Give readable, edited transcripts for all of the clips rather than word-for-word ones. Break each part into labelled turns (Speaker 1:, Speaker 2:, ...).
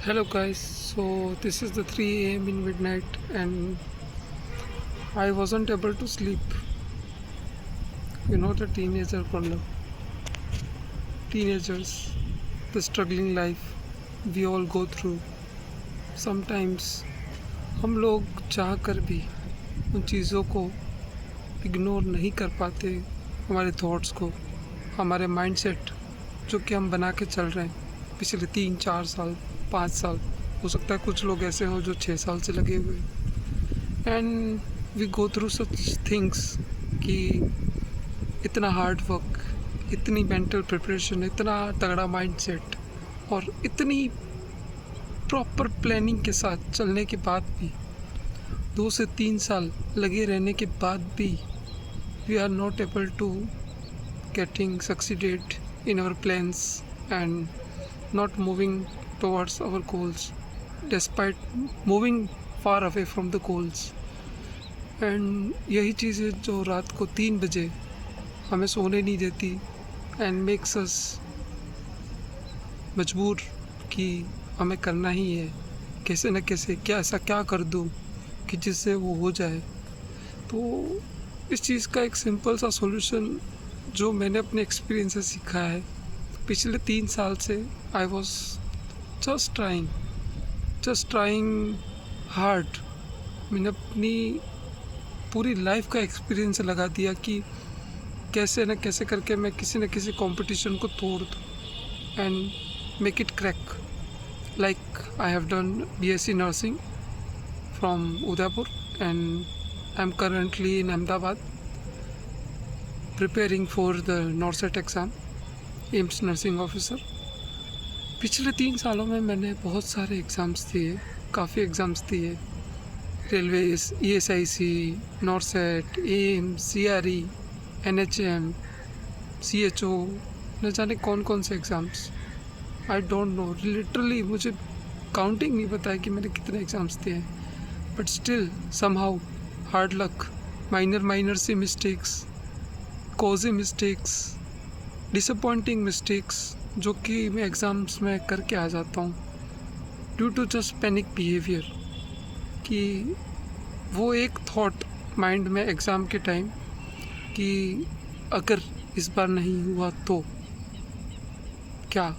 Speaker 1: Hello guys, so this is the 3 a.m. in midnight and I wasn't able to sleep. You know the teenager problem. Teenagers, the struggling life we all go through. Sometimes हम लोग चाह कर भी उन चीज़ों को ignore नहीं कर पाते, हमारे थॉट्स को, हमारे माइंडसेट जो कि हम बना के चल रहे हैं पिछले 3-4 साल 5 साल। हो सकता है कुछ लोग ऐसे हो जो 6 साल से लगे हुए, and we go through such things कि इतना हार्ड वर्क, इतनी मेंटल प्रिपरेशन, इतना तगड़ा माइंडसेट और इतनी प्रॉपर प्लानिंग के साथ चलने के बाद भी 2 से 3 साल लगे रहने के बाद भी we are not able to getting succeeded in our plans and not moving towards our goals despite moving far away from the goals. And यही चीज़ें जो रात को 3 बजे हमें सोने नहीं देती एंड मेक्स अस मजबूर कि हमें करना ही है, कैसे न कैसे क्या ऐसा क्या कर दूँ कि जिससे वो हो जाए। तो इस चीज़ का एक सिंपल सा सॉल्यूशन जो मैंने अपने एक्सपीरियंस से सीखा है पिछले 3 साल से, I was just trying hard. मैंने अपनी पूरी लाइफ का एक्सपीरियंस लगा दिया कि कैसे न कैसे करके मैं किसी न किसी कंपटीशन को तोड़ दूँ and make it crack. Like I have done BSc nursing from Udaipur and I am currently in Ahmedabad preparing for the NORCET exam, AIIMS nursing officer. पिछले 3 सालों में मैंने बहुत सारे एग्ज़ाम्स दिए, काफ़ी एग्ज़ाम्स दिए, railway, ESIC, NORCET, AIIMS, CRE, NHM, CHO, न जाने कौन कौन से exams. I don't know, literally मुझे काउंटिंग नहीं पता है कि मैंने कितने एग्ज़ाम्स दिए हैं, but still somehow hard luck, minor सी mistakes, cosy mistakes, disappointing mistakes जो कि मैं एग्ज़ाम्स में करके आ जाता हूँ due to just panic behaviour. कि वो एक थॉट माइंड में एग्ज़ाम के टाइम कि अगर इस बार नहीं हुआ तो क्या,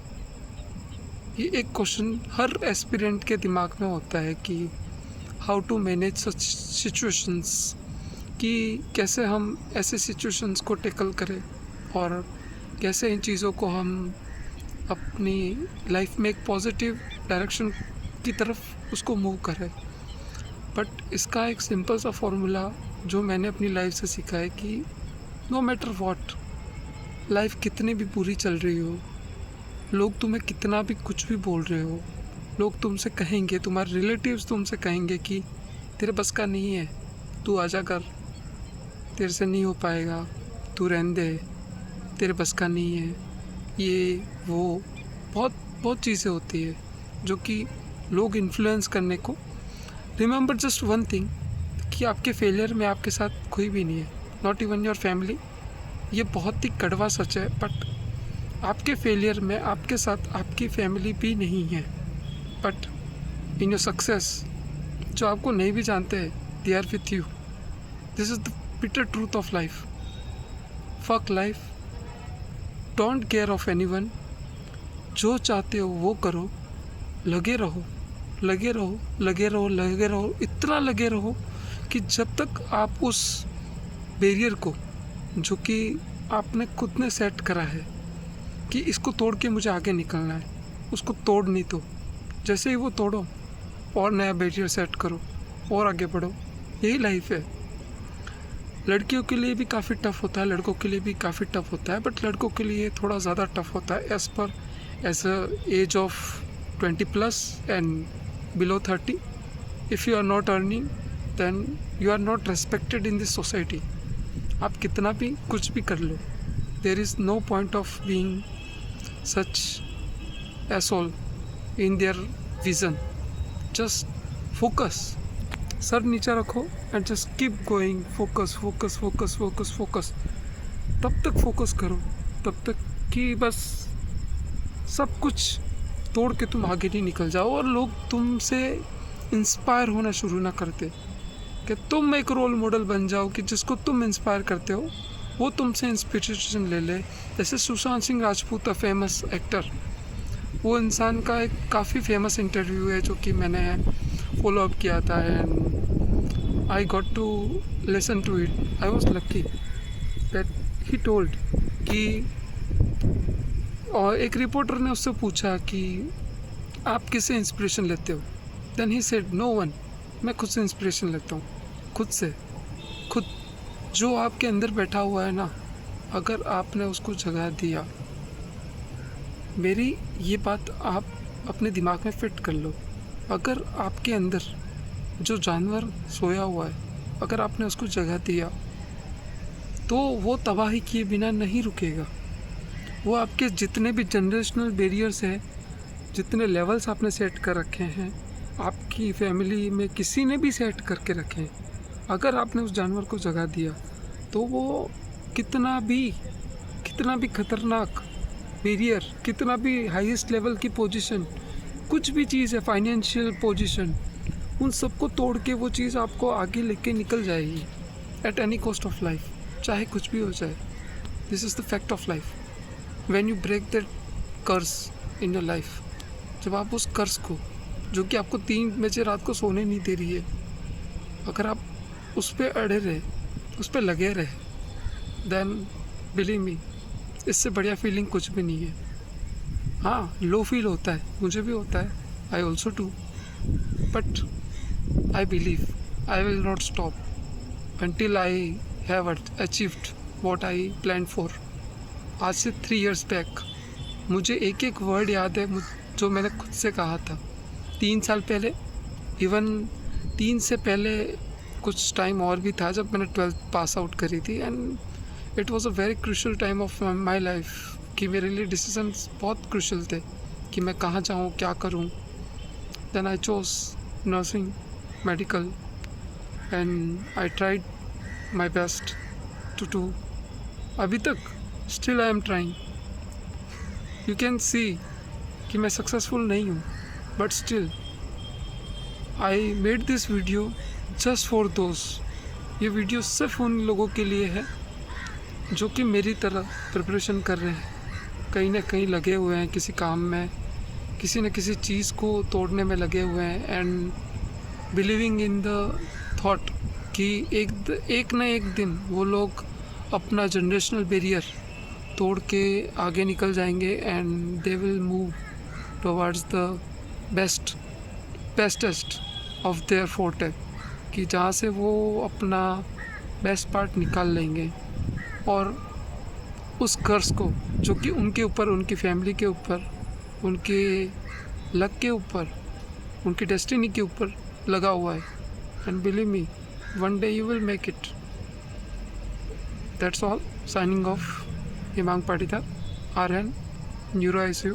Speaker 1: ये एक क्वेश्चन हर एस्पिरेंट के दिमाग में होता है कि how to manage such situations, कि कैसे हम ऐसे सिचुएशंस को टैकल करें और कैसे इन चीज़ों को हम अपनी लाइफ में एक पॉजिटिव डायरेक्शन की तरफ उसको मूव करें। बट इसका एक सिंपल सा फॉर्मूला जो मैंने अपनी लाइफ से सीखा है कि नो मैटर व्हाट, लाइफ कितनी भी बुरी चल रही हो, लोग तुम्हें कितना भी कुछ भी बोल रहे हो, लोग तुमसे कहेंगे, तुम्हारे रिलेटिव्स तुमसे कहेंगे कि तेरे बस का नहीं है, तू आजा कर, तेरे से नहीं हो पाएगा, तू रहने दे, तेरे बस का नहीं है, ये वो बहुत बहुत चीज़ें होती है जो कि लोग इन्फ्लुएंस करने को। रिमेंबर जस्ट वन थिंग कि आपके फेलियर में आपके साथ कोई भी नहीं है, नॉट इवन योर फैमिली। ये बहुत ही कड़वा सच है, बट आपके फेलियर में आपके साथ आपकी फैमिली भी नहीं है, बट इन योर सक्सेस जो आपको नहीं भी जानते हैं they are with you. This is the bitter truth of life. Fuck life, don't care of anyone, जो चाहते हो वो करो, लगे रहो लगे रहो लगे रहो लगे रहो, इतना लगे रहो कि जब तक आप उस बैरियर को जो कि आपने खुद ने सेट करा है कि इसको तोड़ के मुझे आगे निकलना है, उसको तोड़ नहीं तो जैसे ही वो तोड़ो और नया बैरियर सेट करो और आगे बढ़ो। यही लाइफ है। लड़कियों के लिए भी काफ़ी टफ होता है, लड़कों के लिए भी काफ़ी टफ होता है, बट लड़कों के लिए थोड़ा ज़्यादा टफ होता है as a as of 20+ and below 30। If you are not earning then you are not respected in this society. आप कितना भी कुछ भी कर लो, there is no point of being such asshole in their vision. Just focus, sir नीचे रखो and just keep going, focus focus focus focus focus. तब तक फोकस करो तब तक कि बस सब कुछ तोड़ के तुम आगे नहीं निकल जाओ और लोग तुमसे इंस्पायर होना शुरू ना करते, कि तुम एक रोल मॉडल बन जाओ कि जिसको तुम इंस्पायर करते हो वो तुमसे इंस्पिरेशन ले ले। जैसे Sushant Singh Rajput, a famous actor, वो इंसान का एक काफ़ी फेमस इंटरव्यू है जो कि मैंने फॉलो अप किया था and I got to listen to it. I was lucky that he told कि, और एक रिपोर्टर ने उससे पूछा कि आप किससे इंस्पिरेशन लेते हो, then he said no one, मैं खुद से इंस्पिरेशन लेता हूँ, खुद से। खुद जो आपके अंदर बैठा हुआ है ना, अगर आपने उसको जगह दिया, मेरी ये बात आप अपने दिमाग में फिट कर लो, अगर आपके अंदर जो जानवर सोया हुआ है, अगर आपने उसको जगह दिया तो वो तबाही किए बिना नहीं रुकेगा। वो आपके जितने भी जनरेशनल बैरियर्स हैं, जितने लेवल्स आपने सेट कर रखे हैं, आपकी फैमिली में किसी ने भी सेट करके रखे हैं, अगर आपने उस जानवर को जगह दिया तो वो कितना भी खतरनाक बैरियर, कितना भी हाईएस्ट लेवल की पोजीशन, कुछ भी चीज़ है, फाइनेंशियल पोजीशन, उन सबको तोड़ के वो चीज़ आपको आगे लेके निकल जाएगी at any cost of life, चाहे कुछ भी हो जाए। This is the fact of life. When you break that curse in your life, जब आप उस कर्स को, जो कि आपको 3 बजे रात को सोने नहीं दे रही है, अगर आप उस पर अड़े रहे, उस पर लगे रहे, देन बिलीव मी, इससे बढ़िया फीलिंग कुछ भी नहीं है। हाँ, लो फील होता है, मुझे भी होता है, I also do, but I believe I will not stop until I have achieved what I planned for। आज से 3 years बैक मुझे एक एक वर्ड याद है जो मैंने खुद से कहा था 3 साल पहले, इवन 3 से पहले कुछ टाइम और भी था जब मैंने 12th पास आउट करी थी, and it was a very crucial time of my life, कि मेरे लिए डिसीजंस बहुत क्रूशल थे कि मैं कहाँ जाऊँ, क्या करूँ। Then I chose nursing, medical, and I tried my best to do। अभी तक still I am trying। You can see कि मैं successful नहीं हूँ, but still I made this video just for those। ये वीडियो सिर्फ उन लोगों के लिए है जो कि मेरी तरह प्रिपरेशन कर रहे हैं, कहीं ना कहीं लगे हुए हैं किसी काम में, किसी न किसी चीज़ को तोड़ने में लगे हुए हैं, and believing in the thought कि एक न एक दिन वो लोग अपना जनरेशनल बैरियर तोड़ के आगे निकल जाएंगे and they will move towards the bestest of their forte, कि जहाँ से वो अपना बेस्ट पार्ट निकाल लेंगे और उस कर्ज को जो कि उनके ऊपर, उनकी फैमिली के ऊपर, उनके लक के ऊपर, उनकी डेस्टिनी के ऊपर लगा हुआ है, and believe me, one day you will make it। That's all। Signing off, Himang Patidar, RN, Neuro ICU।